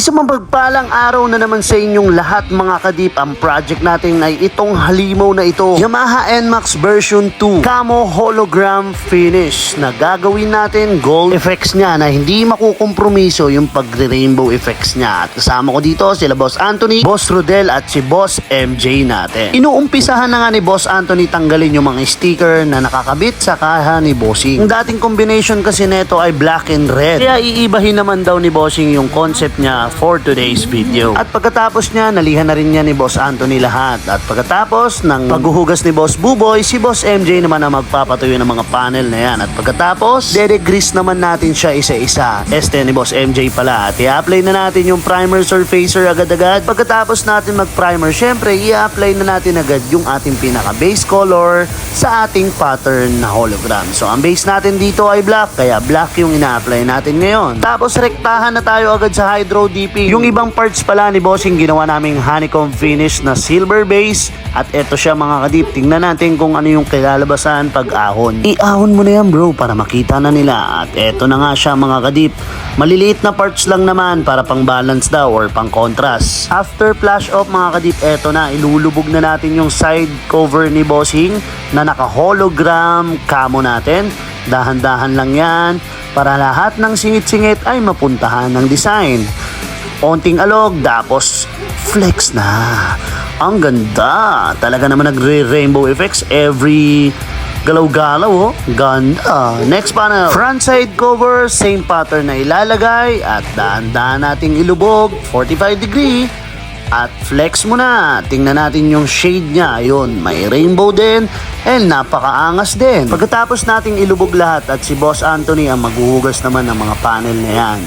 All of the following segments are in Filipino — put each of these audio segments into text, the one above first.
Isang mapagpalang araw na naman sa inyong lahat mga kadip. Ang project natin ay itong halimaw na ito, Yamaha NMAX version 2 Camo Hologram Finish, na gagawin natin gold effects niya na hindi makukompromiso yung pagre-rainbow effects niya. At kasama ko dito sila Boss Anthony, Boss Rodel at si Boss MJ natin. Inuumpisahan na nga ni Boss Anthony tanggalin yung mga sticker na nakakabit sa kaha ni Bossing. Ang dating combination kasi neto ay black and red, kaya iibahin naman daw ni Bossing yung concept niya for today's video. At pagkatapos niya, nalihan na rin niya ni Boss Anthony lahat. At pagkatapos ng paghuhugas ni Boss Buboy, si Boss MJ naman ang magpapatuyo ng mga panel na yan. At pagkatapos, dede-grease naman natin siya isa-isa. Este ni Boss MJ pala. At i-apply na natin yung primer surfacer agad-agad. Pagkatapos natin mag-primer, syempre, i-apply na natin agad yung ating pinaka-base color sa ating pattern na hologram. So, ang base natin dito ay black, kaya black yung ina-apply natin ngayon. Tapos, rektahan na tayo agad sa hydro dipping. Yung ibang parts pala ni Bossing, ginawa naming honeycomb finish na silver base. At eto siya mga kadip. Tingnan natin kung ano yung kilalabasan pag ahon. I-ahon mo na yan bro para makita na nila. At eto na nga siya mga kadip. Maliliit na parts lang naman para pang balance daw or pang contrast. After flash off mga kadip, eto na. Ilulubog na natin yung side cover ni Bossing na naka hologram camo natin. Dahan-dahan lang yan para lahat ng singit-singit ay mapuntahan ng design. Onting alog, tapos flex na. Ang ganda. Talaga naman nagre-rainbow effects every galaw-galaw, oh. Ganda. Next panel. Front side cover, same pattern na ilalagay at dahan-dahan nating ilubog, 45 degree. At flex mo na. Tingnan natin yung shade niya. Ayun, may rainbow din and napakaangas din. Pagkatapos nating ilubog lahat at si Boss Anthony ang maghuhugas naman ng mga panel na yan.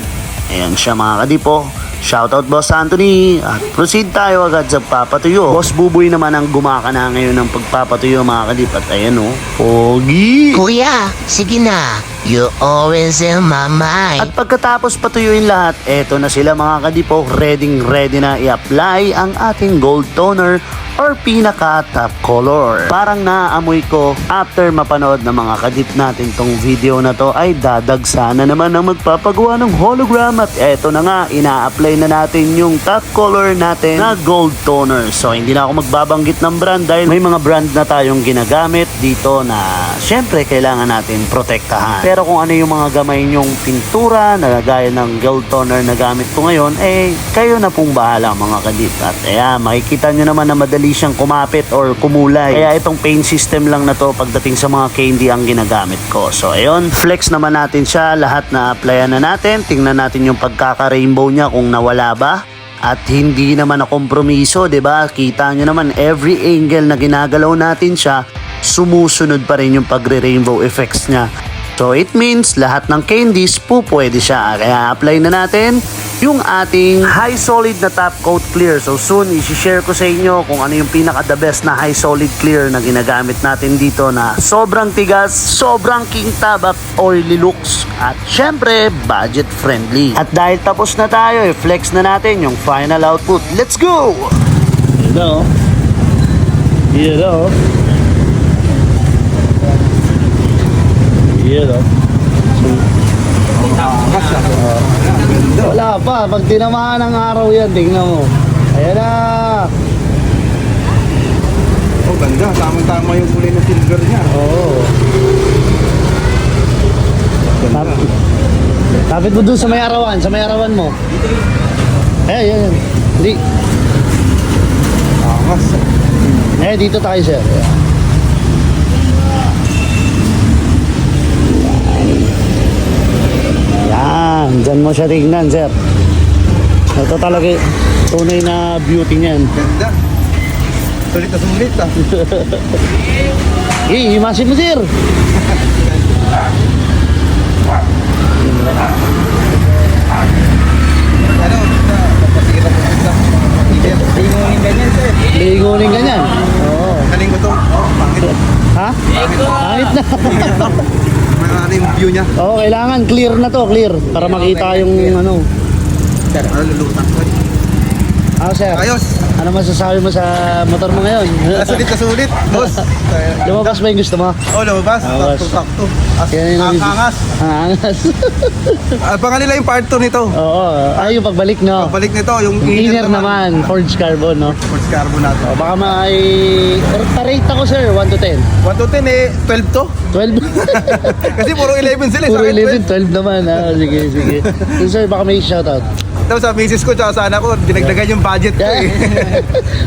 Ayan siya mga kadipo. Shoutout Boss Anthony. At proceed tayo agad sa papatuyo. Boss Buboy naman ang gumakana ngayon ng pagpapatuyo mga kadip. At ayan oh, pogi. Kuya, sige na. You always in my mind. At pagkatapos patuyuin lahat, eto na sila mga kadipo. Ready na i-apply ang ating gold toner or pinaka top color. Parang naaamoy ko after mapanood ng mga kadip natin tong video na to ay dadagsana naman ang magpapagawa ng hologram. At eto na nga, ina-apply na natin yung top color natin na gold toner. So hindi na ako magbabanggit ng brand dahil may mga brand na tayong ginagamit dito na syempre kailangan natin protektahan. Pero kung ano yung mga gamay nyong pintura na gaya ng gold toner na gamit ko ngayon, eh kayo na pong bahala mga kadip. At ayan, makikita nyo naman na madali siyang kumapit or kumulay. Kaya itong paint system lang na to pagdating sa mga candy ang ginagamit ko. So ayun, flex naman natin siya. Lahat na applyan na natin. Tingnan natin yung pagkaka-rainbow niya kung nawala ba. At hindi naman na kompromiso, 'di ba? Kita nyo naman every angle na ginagalaw natin siya, sumusunod pa rin yung pagre-rainbow effects niya. So it means lahat ng candies pwede siya. Kaya apply na natin yung ating high solid na top coat clear. So soon i-share ko sa inyo kung ano yung pinaka the best na high solid clear na ginagamit natin dito na sobrang tigas, sobrang kintab at oily looks at syempre budget friendly. At dahil tapos na tayo, i-flex na natin yung final output. Let's go! Ito. Ito. Wala pa, pag tinamaan ng araw yan, tingnan mo. Ayan na. Oh, ganda. Tama-tama yung kulay na silver niya. Oo. Ganda. Tapit mo dun sa may arawan mo. Ayan. Hindi. Angas. Dito tayo sir. Yan, dyan mo siya tingnan sir. Ito talaga tunay na beauty niyan. Ganda. Sulit na sulit ah. Himasin mo sir. Ano? Papasigit ako sa lingunin ganyan sir. Lingunin ganyan. Oo. Galing ko to. Pangit. Ha? Pangit na. Ano yung view niya? Oo, kailangan clear na to, clear. Para makita yung ano. Sir, ano lulutan ko? Ako sir, Ayos. ano masasabi mo sa motor mo ngayon? Nasulit na sulit, boss. Lumabas ba yung gusto mo? Oh, lumabas. Lumabas. Sakto-sakto. Yan yung Ang angas. Ang angas. Abangan nila yung part 2 nito. Oo, ay yung pagbalik no. Pagbalik nito, yung Yung inner naman, forged carbon no. Sports carbon natin. O, baka may pa-rate ako sir, 1 to 10. 1 to 10 eh, 12 to. 12. Kasi puro 11 sila. Puro sa akin, 11, 12 naman ha. Sige, sige. So, sir, baka may shoutout. Tapos sa misis ko tsaka sa anak ko, dinagdagan yung budget ko eh.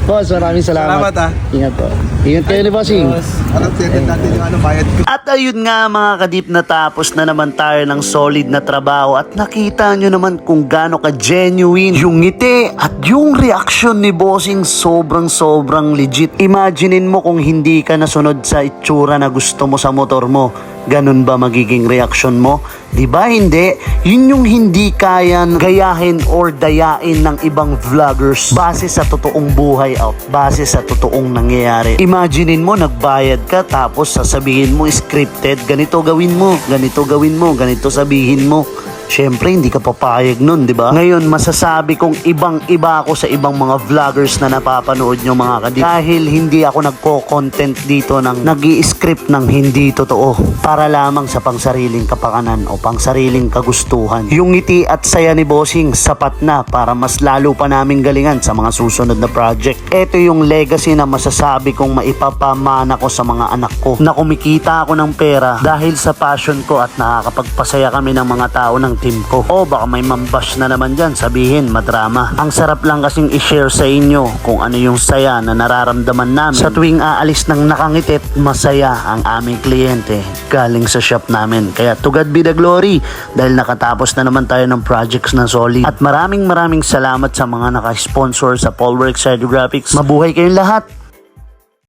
Boss, maraming salamat. Salamat, ah. Ingat po. Ingat kayo ni Bossing. Anong sentence natin yung ano, bayad ko. At ayun nga mga kadip, natapos na naman tayo ng solid na trabaho at nakita nyo naman kung gaano ka-genuine yung ngiti at yung reaksyon ni Bossing, sobrang legit. Imaginein mo kung hindi ka nasunod sa itsura na gusto mo sa motor mo. Ganun ba magiging reaksyon mo? Diba hindi? Yun yung hindi kayan gayahin or dayain ng ibang vloggers base sa totoong buhay out, base sa totoong nangyayari. Imaginein mo, nagbayad ka tapos sasabihin mo scripted, ganito gawin mo, ganito gawin mo, ganito sabihin mo. Siyempre, hindi ka papayag nun, di ba? Ngayon, masasabi kong ibang-iba ako sa ibang mga vloggers na napapanood nyo mga kadip. Dahil hindi ako nagko-content dito ng nag-i-script ng hindi totoo para lamang sa pangsariling kapakanan o pangsariling kagustuhan. Yung ngiti at saya ni Bossing, sapat na para mas lalo pa naming galingan sa mga susunod na project. Ito yung legacy na masasabi kong maipapamana ko sa mga anak ko na kumikita ako ng pera dahil sa passion ko at nakakapagpasaya kami ng mga tao ng team ko. O baka may mambash na naman dyan, sabihin madrama. Ang sarap lang kasing i-share sa inyo kung ano yung saya na nararamdaman namin sa tuwing aalis ng nakangitit, masaya ang aming kliyente galing sa shop namin. Kaya to God be the glory dahil nakatapos na naman tayo ng projects na solid. At maraming salamat sa mga naka-sponsor sa Paulworks Hydrographics. Mabuhay kayong lahat!